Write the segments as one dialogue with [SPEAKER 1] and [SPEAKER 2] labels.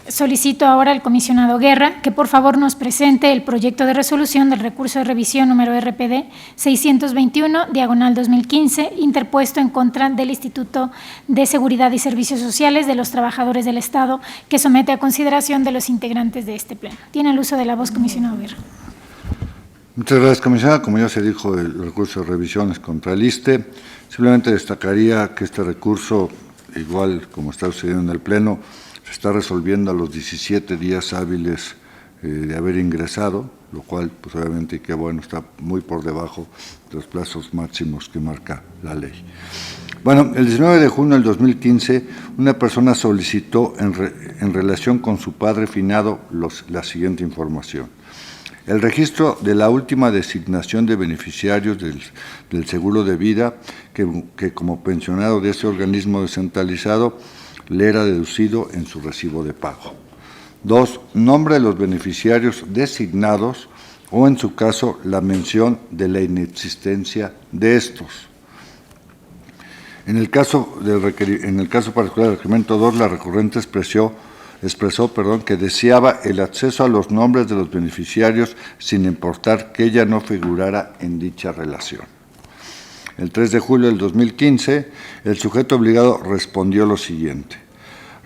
[SPEAKER 1] Solicito ahora al comisionado Guerra que por favor nos presente el proyecto de resolución del recurso de revisión número RPD 621/2015, interpuesto en contra del Instituto de Seguridad y Servicios Sociales de los Trabajadores del Estado, que somete a consideración de los integrantes de este pleno. Tiene el uso de la voz, comisionado Guerra.
[SPEAKER 2] Muchas gracias, comisionada. Como ya se dijo, el recurso de revisión es contra el ISSSTE. Simplemente destacaría que este recurso, igual como está sucediendo en el pleno, se está resolviendo a los 17 días hábiles de haber ingresado, lo cual, pues obviamente, qué bueno, está muy por debajo de los plazos máximos que marca la ley. Bueno, el 19 de junio del 2015, una persona solicitó en relación con su padre finado la siguiente información. El registro de la última designación de beneficiarios del seguro de vida, que como pensionado de ese organismo descentralizado, le era deducido en su recibo de pago. 2. Nombre de los beneficiarios designados o, en su caso, la mención de la inexistencia de estos. En el caso particular del requerimiento 2, la recurrente expresó que deseaba el acceso a los nombres de los beneficiarios sin importar que ella no figurara en dicha relación. El 3 de julio del 2015, el sujeto obligado respondió lo siguiente.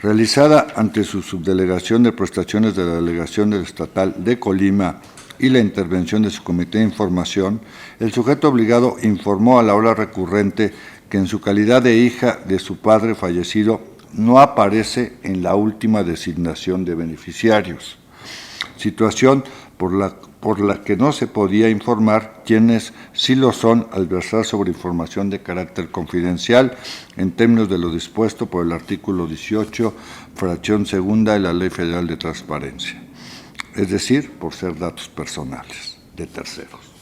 [SPEAKER 2] Realizada ante su subdelegación de prestaciones de la Delegación del Estatal de Colima y la intervención de su Comité de Información, el sujeto obligado informó a la hora recurrente que en su calidad de hija de su padre fallecido no aparece en la última designación de beneficiarios, situación por la que no se podía informar quienes sí lo son al versar sobre información de carácter confidencial en términos de lo dispuesto por el artículo 18, fracción segunda de la Ley Federal de Transparencia, es decir, por ser datos personales de terceros.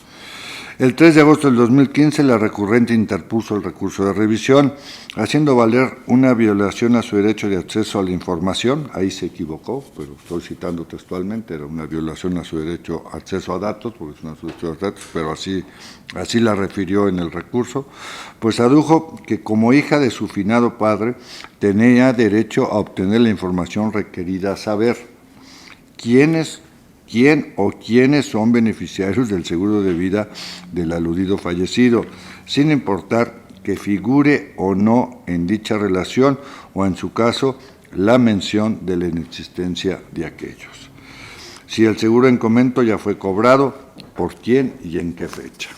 [SPEAKER 2] El 3 de agosto del 2015, la recurrente interpuso el recurso de revisión, haciendo valer una violación a su derecho de acceso a la información. Ahí se equivocó, pero estoy citando textualmente, era una violación a su derecho a acceso a datos, porque es una solicitud de datos, pero así la refirió en el recurso, pues adujo que como hija de su finado padre tenía derecho a obtener la información requerida a saber quién o quiénes son beneficiarios del seguro de vida del aludido fallecido, sin importar que figure o no en dicha relación o, en su caso, la mención de la inexistencia de aquellos. Si el seguro en comento ya fue cobrado, por quién y en qué fecha.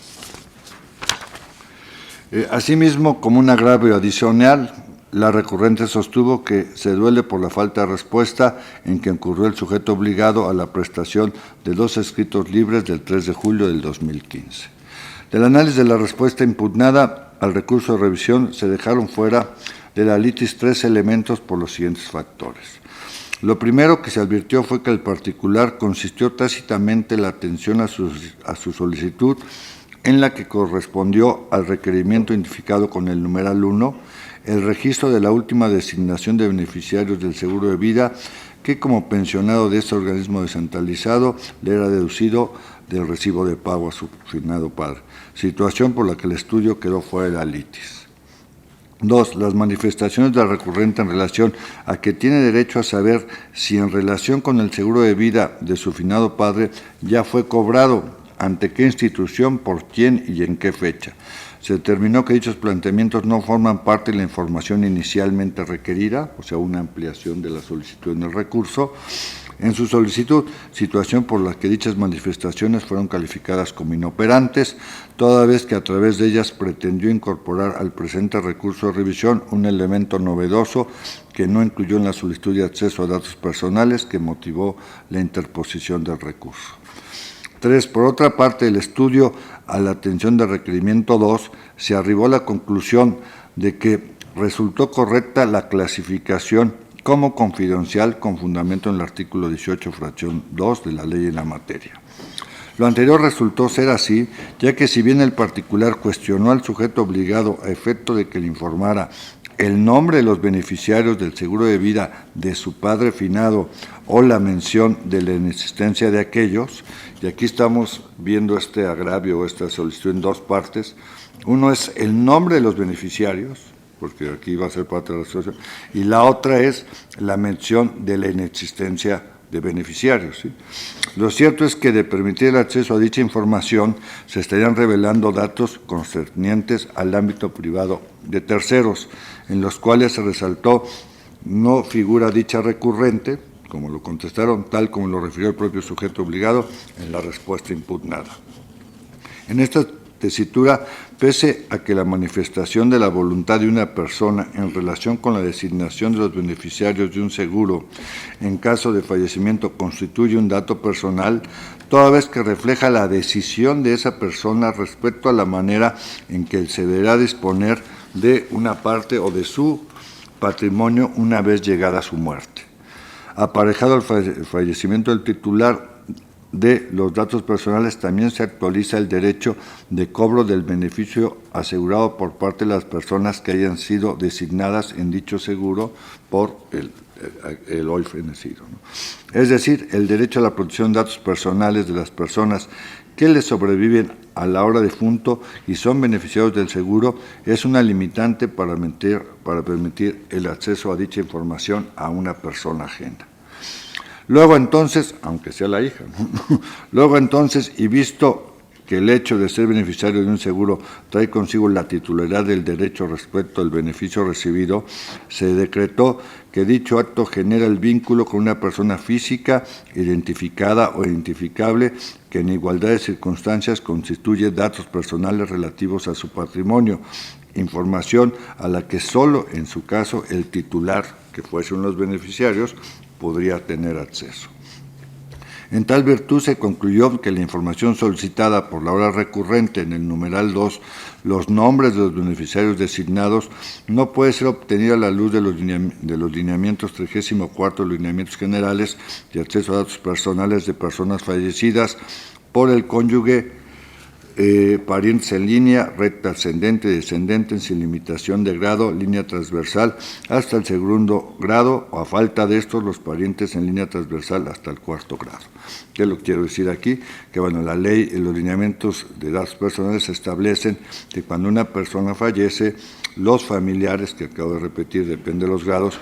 [SPEAKER 2] Asimismo, como un agravio adicional, la recurrente sostuvo que se duele por la falta de respuesta en que incurrió el sujeto obligado a la prestación de 2 escritos libres del 3 de julio del 2015. Del análisis de la respuesta impugnada al recurso de revisión se dejaron fuera de la litis 3 elementos por los siguientes factores. Lo primero que se advirtió fue que el particular consistió tácitamente la atención a su solicitud en la que correspondió al requerimiento identificado con el numeral 1, el registro de la última designación de beneficiarios del seguro de vida que como pensionado de este organismo descentralizado le era deducido del recibo de pago a su finado padre, situación por la que el estudio quedó fuera de la litis. 2. Las manifestaciones de la recurrente en relación a que tiene derecho a saber si en relación con el seguro de vida de su finado padre ya fue cobrado, ante qué institución, por quién y en qué fecha. Se determinó que dichos planteamientos no forman parte de la información inicialmente requerida, o sea, una ampliación de la solicitud en el recurso, en su solicitud, situación por la que dichas manifestaciones fueron calificadas como inoperantes, toda vez que a través de ellas pretendió incorporar al presente recurso de revisión un elemento novedoso que no incluyó en la solicitud de acceso a datos personales que motivó la interposición del recurso. 3. Por otra parte, el estudio a la atención del requerimiento 2 se arribó a la conclusión de que resultó correcta la clasificación como confidencial con fundamento en el artículo 18, fracción 2 de la ley en la materia. Lo anterior resultó ser así, ya que si bien el particular cuestionó al sujeto obligado a efecto de que le informara el nombre de los beneficiarios del seguro de vida de su padre finado o la mención de la inexistencia de aquellos, y aquí estamos viendo este agravio o esta solicitud en 2 partes. Uno es el nombre de los beneficiarios, porque aquí va a ser parte de la resolución, y la otra es la mención de la inexistencia de beneficiarios, ¿sí? Lo cierto es que de permitir el acceso a dicha información se estarían revelando datos concernientes al ámbito privado de terceros, en los cuales se resaltó no figura dicha recurrente, como lo contestaron, tal como lo refirió el propio sujeto obligado en la respuesta impugnada. En esta tesitura, pese a que la manifestación de la voluntad de una persona en relación con la designación de los beneficiarios de un seguro en caso de fallecimiento constituye un dato personal, toda vez que refleja la decisión de esa persona respecto a la manera en que se deberá disponer de una parte o de su patrimonio una vez llegada su muerte. Aparejado al fallecimiento del titular de los datos personales, también se actualiza el derecho de cobro del beneficio asegurado por parte de las personas que hayan sido designadas en dicho seguro por el hoy fenecido, ¿no? Es decir, el derecho a la protección de datos personales de las personas que le sobreviven a la hora defunto y son beneficiarios del seguro es una limitante para permitir el acceso a dicha información a una persona ajena. Luego entonces, aunque sea la hija, ¿no? Luego entonces, y visto que el hecho de ser beneficiario de un seguro trae consigo la titularidad del derecho respecto al beneficio recibido, se decretó que dicho acto genera el vínculo con una persona física identificada o identificable que en igualdad de circunstancias constituye datos personales relativos a su patrimonio, información a la que solo en su caso el titular, que fuese uno de los beneficiarios, podría tener acceso. En tal virtud se concluyó que la información solicitada por la hora recurrente en el numeral 2, los nombres de los beneficiarios designados, no puede ser obtenida a la luz de los lineamientos 34 lineamientos generales de acceso a datos personales de personas fallecidas por el cónyuge, parientes en línea, recta ascendente, descendente, sin limitación de grado, línea transversal hasta el segundo grado, o a falta de estos, los parientes en línea transversal hasta el cuarto grado. ¿Qué lo quiero decir aquí? Que bueno, la ley y los lineamientos de datos personales establecen que cuando una persona fallece, los familiares, que acabo de repetir, depende de los grados,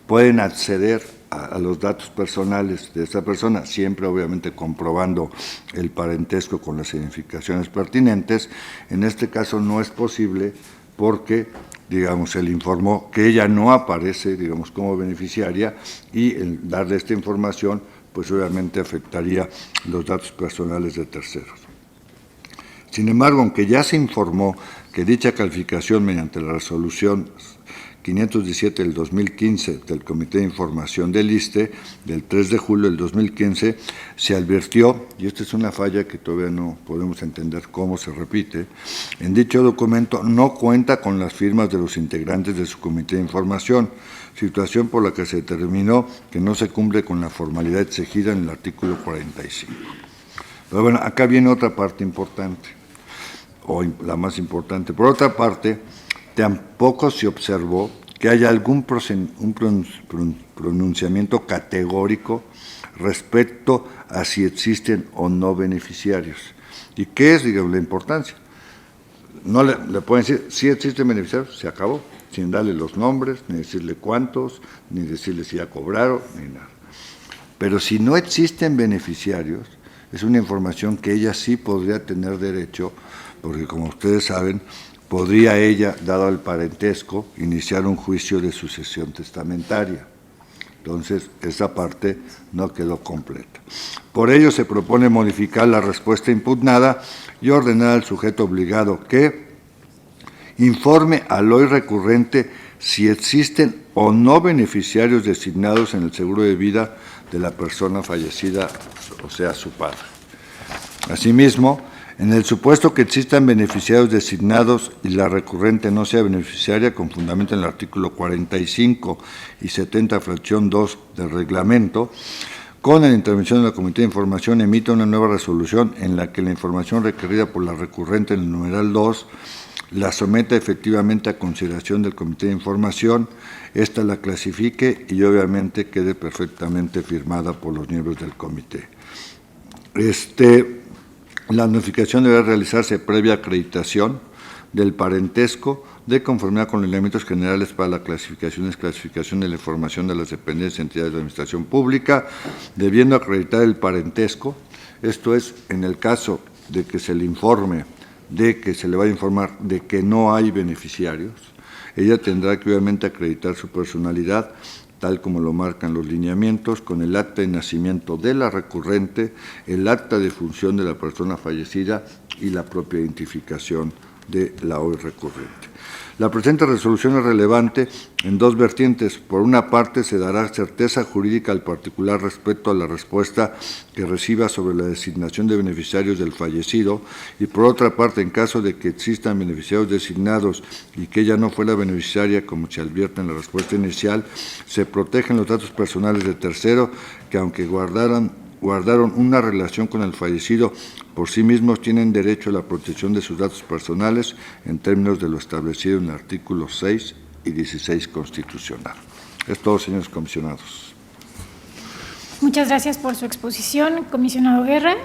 [SPEAKER 2] pueden acceder a los datos personales de esta persona, siempre obviamente comprobando el parentesco con las identificaciones pertinentes. En este caso no es posible porque, digamos, él informó que ella no aparece, digamos, como beneficiaria, y el darle esta información, pues obviamente afectaría los datos personales de terceros. Sin embargo, aunque ya se informó que dicha calificación mediante la resolución 517 del 2015 del Comité de Información del ISSSTE del 3 de julio del 2015 se advirtió, y esta es una falla que todavía no podemos entender cómo se repite, en dicho documento no cuenta con las firmas de los integrantes de su Comité de Información, situación por la que se determinó que no se cumple con la formalidad exigida en el artículo 45. Pero bueno, acá viene otra parte importante, o la más importante. Por otra parte, tampoco se observó que haya algún pronunciamiento categórico respecto a si existen o no beneficiarios. ¿Y qué es, digamos, la importancia? No le pueden decir, si existen beneficiarios, se acabó, sin darle los nombres, ni decirle cuántos, ni decirle si ya cobraron, ni nada. Pero si no existen beneficiarios, es una información que ella sí podría tener derecho, porque como ustedes saben, podría ella, dado el parentesco, iniciar un juicio de sucesión testamentaria. Entonces, esa parte no quedó completa. Por ello, se propone modificar la respuesta impugnada y ordenar al sujeto obligado que informe al hoy recurrente si existen o no beneficiarios designados en el seguro de vida de la persona fallecida, o sea, su padre. Asimismo, en el supuesto que existan beneficiarios designados y la recurrente no sea beneficiaria, con fundamento en el artículo 45 y 70, fracción 2 del reglamento, con la intervención de la Comité de Información, emite una nueva resolución en la que la información requerida por la recurrente en el numeral 2 la someta efectivamente a consideración del Comité de Información, ésta la clasifique y obviamente quede perfectamente firmada por los miembros del comité. La notificación debe realizarse previa acreditación del parentesco de conformidad con los lineamientos generales para la clasificación y desclasificación de la información de las dependencias y entidades de administración pública, debiendo acreditar el parentesco. Esto es, en el caso de que se le informe, de que se le vaya a informar de que no hay beneficiarios, ella tendrá que obviamente acreditar su personalidad, tal como lo marcan los lineamientos, con el acta de nacimiento de la recurrente, el acta de función de la persona fallecida y la propia identificación de la hoy recurrente. La presente resolución es relevante en dos vertientes. Por una parte, se dará certeza jurídica al particular respecto a la respuesta que reciba sobre la designación de beneficiarios del fallecido, y por otra parte, en caso de que existan beneficiarios designados y que ella no fuera beneficiaria, como se advierte en la respuesta inicial, se protegen los datos personales de tercero que, aunque guardaron una relación con el fallecido, por sí mismos tienen derecho a la protección de sus datos personales en términos de lo establecido en el artículo 6 y 16 constitucional. Es todo, señores comisionados.
[SPEAKER 1] Muchas gracias por su exposición, comisionado Guerra.